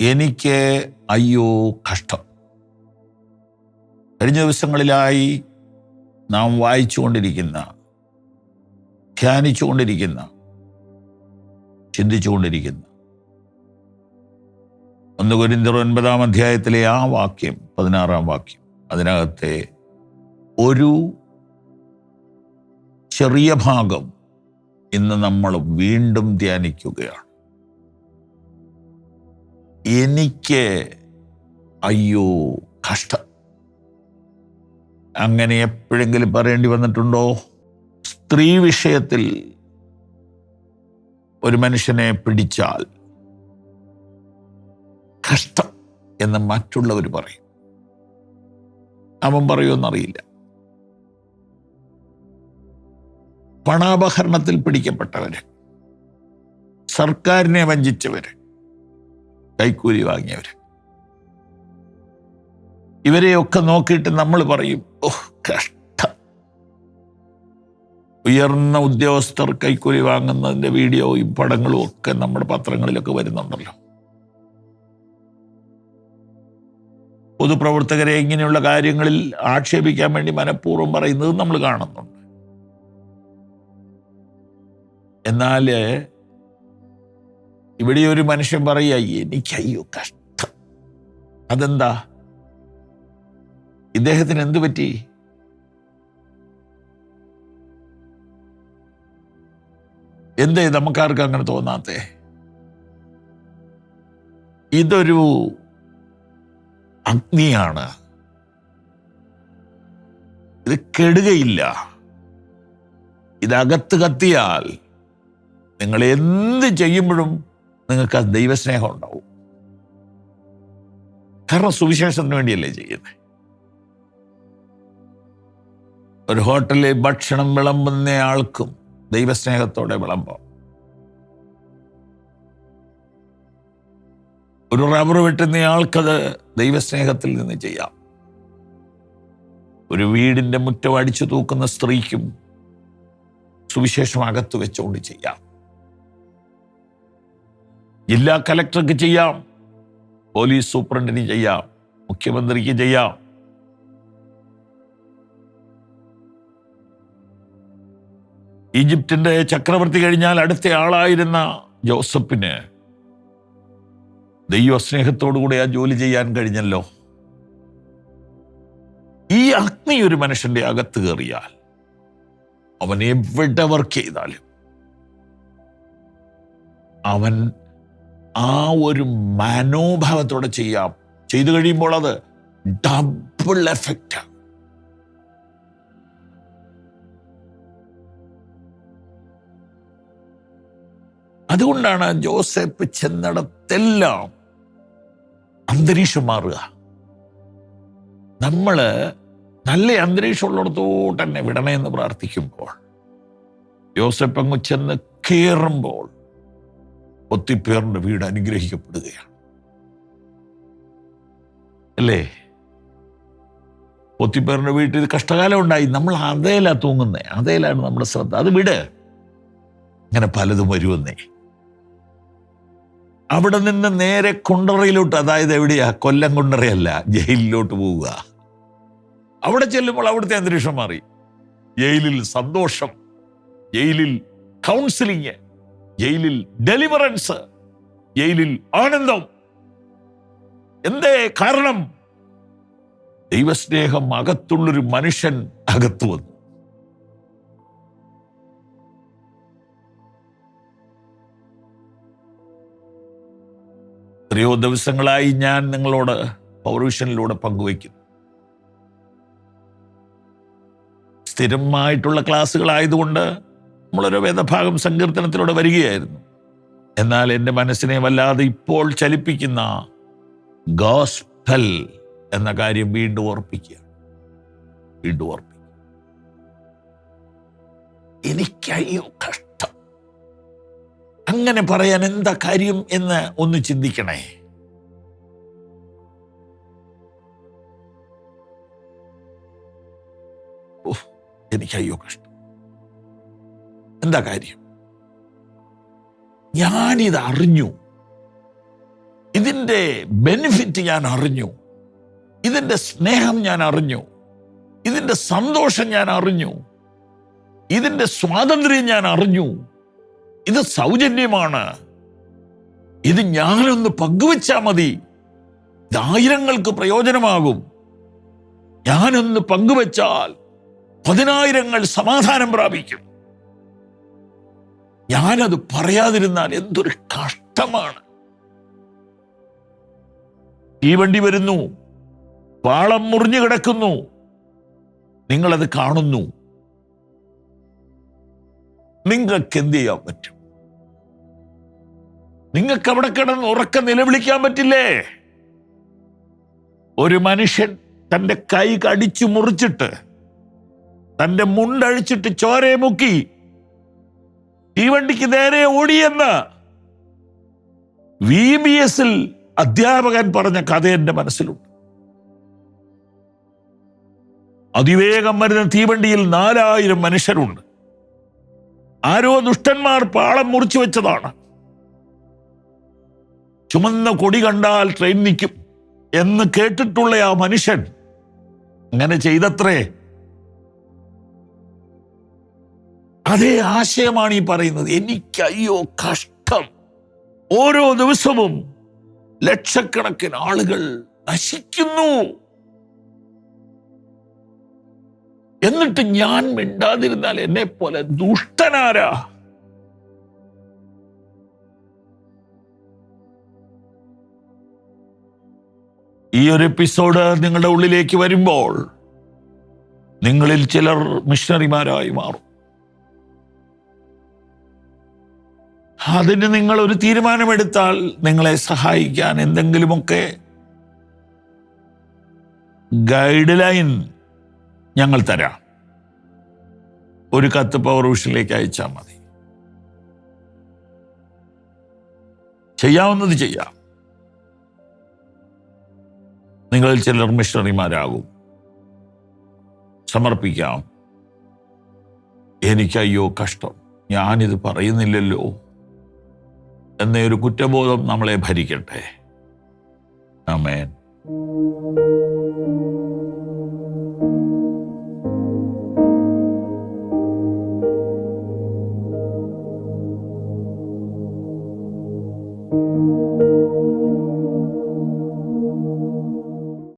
എനിക്ക് അയ്യോ കഷ്ടം. കഴിഞ്ഞ ദിവസങ്ങളിലായി നാം വായിച്ചുകൊണ്ടിരിക്കുന്ന, ധ്യാനിച്ചുകൊണ്ടിരിക്കുന്ന, ചിന്തിച്ചുകൊണ്ടിരിക്കുന്ന 1 കൊരിന്ത്യർ 9-ാം അധ്യായത്തിലെ ആ വാക്യം, 16-ാം വാക്യം, അതിനകത്തെ ഒരു ചെറിയ ഭാഗം ഇന്ന് നമ്മൾ വീണ്ടും ധ്യാനിക്കുകയാണ്. എനിക്ക് അയ്യോ കഷ്ടം. അങ്ങനെ എപ്പോഴെങ്കിലും പറയേണ്ടി വന്നിട്ടുണ്ടോ? സ്ത്രീ വിഷയത്തിൽ ഒരു മനുഷ്യനെ പിടിച്ചാൽ കഷ്ടം എന്ന് മറ്റുള്ളവർ പറയും. അവൻ പറയുമെന്നറിയില്ല. പണാപഹരണത്തിൽ പിടിക്കപ്പെട്ടവര്, സർക്കാരിനെ വഞ്ചിച്ചവര്, കൈക്കൂലി വാങ്ങിയവര്, ഇവരെയൊക്കെ നോക്കിയിട്ട് നമ്മൾ പറയും, ഓഹ് കഷ്ടം. ഉയർന്ന ഉദ്യോഗസ്ഥർ കൈക്കൂലി വാങ്ങുന്നതിൻ്റെ വീഡിയോയും പടങ്ങളും ഒക്കെ നമ്മുടെ പത്രങ്ങളിലൊക്കെ വരുന്നുണ്ടല്ലോ. പൊതുപ്രവർത്തകരെ ഇങ്ങനെയുള്ള കാര്യങ്ങളിൽ ആക്ഷേപിക്കാൻ വേണ്ടി മനഃപൂർവ്വം പറയുന്നത് നമ്മൾ കാണുന്നുണ്ട്. എന്നാൽ ഇവിടെ ഒരു മനുഷ്യൻ പറയുക, എനിക്കയ്യോ കഷ്ടം. അതെന്താ? ഇദ്ദേഹത്തിന് എന്തു പറ്റി? എന്തേ നമുക്കാർക്കും അങ്ങനെ തോന്നാത്തെ? ഇതൊരു അഗ്നിയാണ്. ഇത് കെടുകയില്ല. ഇതകത്ത് കത്തിയാൽ നിങ്ങൾ എന്ത് ചെയ്യുമ്പോഴും നിങ്ങൾക്ക് ആ ദൈവസ്നേഹം ഉണ്ടാവും. കാരണം സുവിശേഷത്തിന് വേണ്ടിയല്ലേ ചെയ്യുന്നത്. ഒരു ഹോട്ടലിൽ ഭക്ഷണം വിളമ്പുന്ന ആൾക്കും ദൈവസ്നേഹത്തോടെ വിളമ്പാം. ഒരു റബ്ബർ വെട്ടുന്ന ആൾക്കത് ദൈവസ്നേഹത്തിൽ നിന്ന് ചെയ്യാം. ഒരു വീടിൻ്റെ മുറ്റം അടിച്ചു തൂക്കുന്ന സ്ത്രീക്കും സുവിശേഷം അകത്ത് വെച്ചുകൊണ്ട് ചെയ്യാം. ജില്ലാ കലക്ടർക്ക് ചെയ്യാം, പോലീസ് സൂപ്രണ്ടിന് ചെയ്യാം, മുഖ്യമന്ത്രിക്ക് ചെയ്യാം. ഈജിപ്തിന്റെ ചക്രവർത്തി കഴിഞ്ഞാൽ അടുത്ത ആളായിരുന്ന ജോസഫിന് ദൈവസ്നേഹത്തോടുകൂടി ആ ജോലി ചെയ്യാൻ കഴിഞ്ഞല്ലോ. ഈ അഗ്നി ഒരു മനുഷ്യന്റെ അകത്ത് കയറിയാൽ അവൻ എവിടെ വർക്ക് ചെയ്താലും അവൻ ആ ഒരു മനോഭാവത്തോടെ ചെയ്യാം. ചെയ്തു കഴിയുമ്പോൾ അത് ഡബിൾ എഫക്റ്റ്. അതുകൊണ്ടാണ് ജോസഫ് ചെന്നിടത്തെല്ലാം അന്തരീക്ഷം മാറുക. നമ്മള് നല്ല അന്തരീക്ഷമുള്ളിടത്തോട്ട് തന്നെ വിടണേ എന്ന് പ്രാർത്ഥിക്കുമ്പോൾ, ജോസഫ് അങ്ങ് ചെന്ന് കയറുമ്പോൾ ഒത്തിപ്പേറിന്റെ വീട് അനുഗ്രഹിക്കപ്പെടുകയാണ്. അല്ലേ? ഒത്തിപ്പേറിന്റെ വീട്ടിൽ കഷ്ടകാലം ഉണ്ടായി, നമ്മൾ അതേലാ തൂങ്ങുന്നേ, അതേലാണ് നമ്മുടെ ശ്രദ്ധ. അത് വിട്, അങ്ങനെ പലതും വരുമെന്നേ. അവിടെ നിന്ന് നേരെ കുണ്ടറയിലോട്ട്, അതായത് എവിടെയാ? കൊല്ലം കുണ്ടറയല്ല, ജയിലിലോട്ട് പോവുക. അവിടെ ചെല്ലുമ്പോൾ അവിടുത്തെ അന്തരീക്ഷം മാറി. ജയിലിൽ സന്തോഷം, ജയിലിൽ കൗൺസിലിങ്, ജയിലിൽ ഡെലിവറൻസ്, ജയിലിൽ ആനന്ദം. എന്തേ കാരണം? ദൈവസ്നേഹം അകത്തുള്ളൊരു മനുഷ്യൻ അകത്തു വന്നു. എത്രയോ ദിവസങ്ങളായി ഞാൻ നിങ്ങളോട് പൗർവിഷനിലൂടെ പങ്കുവയ്ക്കുന്നു. സ്ഥിരമായിട്ടുള്ള ക്ലാസ്സുകളായതുകൊണ്ട് നമ്മളൊരു വേദഭാഗം സങ്കീർത്തനത്തിലൂടെ വരികയായിരുന്നു. എന്നാൽ എൻ്റെ മനസ്സിനെ വല്ലാതെ ഇപ്പോൾ ചലിപ്പിക്കുന്ന ഗോസ്പൽ എന്ന കാര്യം വീണ്ടും ഓർപ്പിക്കുക. എനിക്കയ്യോ കഷ്ടം. അങ്ങനെ പറയാൻ എന്താ കാര്യം എന്ന് ഒന്ന് ചിന്തിക്കണേ. എനിക്കയ്യോ കഷ്ടം. എന്താ കാര്യം? ഞാനിത് അറിഞ്ഞു. ഇതിൻ്റെ ബെനിഫിറ്റ് ഞാൻ അറിഞ്ഞു, ഇതിൻ്റെ സ്നേഹം ഞാൻ അറിഞ്ഞു, ഇതിൻ്റെ സന്തോഷം ഞാൻ അറിഞ്ഞു, ഇതിൻ്റെ സ്വാതന്ത്ര്യം ഞാൻ അറിഞ്ഞു. ഇത് സൗജന്യമാണ്. ഇത് ഞാനൊന്ന് പങ്കുവെച്ചാൽ മതി, ഇത് ആയിരങ്ങൾക്ക് പ്രയോജനമാകും. ഞാനൊന്ന് പങ്കുവെച്ചാൽ 10,000 സമാധാനം പ്രാപിക്കും. ഞാനത് പറയാതിരുന്നാൽ എന്തൊരു കഷ്ടമാണ്. തീവണ്ടി വരുന്നു, പാളം മുറിഞ്ഞു കിടക്കുന്നു, നിങ്ങളത് കാണുന്നു. നിങ്ങൾക്ക് എന്ത് ചെയ്യാൻ പറ്റും? നിങ്ങൾക്ക് അവിടെ കിടന്ന് ഉറക്കം നിലവിളിക്കാൻ പറ്റില്ലേ? ഒരു മനുഷ്യൻ തൻ്റെ കൈ കടിച്ചു മുറിച്ചിട്ട്, തൻ്റെ മുണ്ടഴിച്ചിട്ട് ചോരയെ മുക്കി തീവണ്ടിക്ക് നേരെ ഓടിയെന്ന് VBS അധ്യാപകൻ പറഞ്ഞ കഥ എൻ്റെ മനസ്സിലുണ്ട്. അതിവേഗം വരുന്ന തീവണ്ടിയിൽ 4000 മനുഷ്യരുണ്ട്. ആരോ ദുഷ്ടന്മാർ പാളം മുറിച്ചു വെച്ചതാണ്. ചുമന്ന കൊടി കണ്ടാൽ ട്രെയിൻ നിൽക്കും എന്ന് കേട്ടിട്ടുള്ള ആ മനുഷ്യൻ അങ്ങനെ ചെയ്തത്രേ. അതേ ആശയമാണ് ഈ പറയുന്നത്. എനിക്ക് അയ്യോ കഷ്ടം. ഓരോ ദിവസവും ലക്ഷക്കണക്കിന് ആളുകൾ നശിക്കുന്നു. എന്നിട്ട് ഞാൻ മിണ്ടാതിരുന്നാൽ എന്നെ പോലെ ദുഷ്ടനാരാ? ഈ ഒരു എപ്പിസോഡ് നിങ്ങളുടെ ഉള്ളിലേക്ക് വരുമ്പോൾ നിങ്ങളിൽ ചിലർ മിഷണറിമാരായി മാറും. അതിന് നിങ്ങൾ ഒരു തീരുമാനമെടുത്താൽ നിങ്ങളെ സഹായിക്കാൻ എന്തെങ്കിലുമൊക്കെ ഗൈഡ് ലൈൻ ഞങ്ങൾ തരാം. ഒരു കത്ത് പവർ വിഷനിലേക്ക് അയച്ചാൽ മതി. ചെയ്യാവുന്നത് ചെയ്യാം. നിങ്ങളിൽ ചിലർ മിഷണറിമാരാകും. സമർപ്പിക്കാം. എനിക്കയ്യോ കഷ്ടം, ഞാനിത് പറയുന്നില്ലല്ലോ എന്നൊരു കുറ്റബോധം നമ്മളെ ഭരിക്കട്ടെ. ആമേൻ.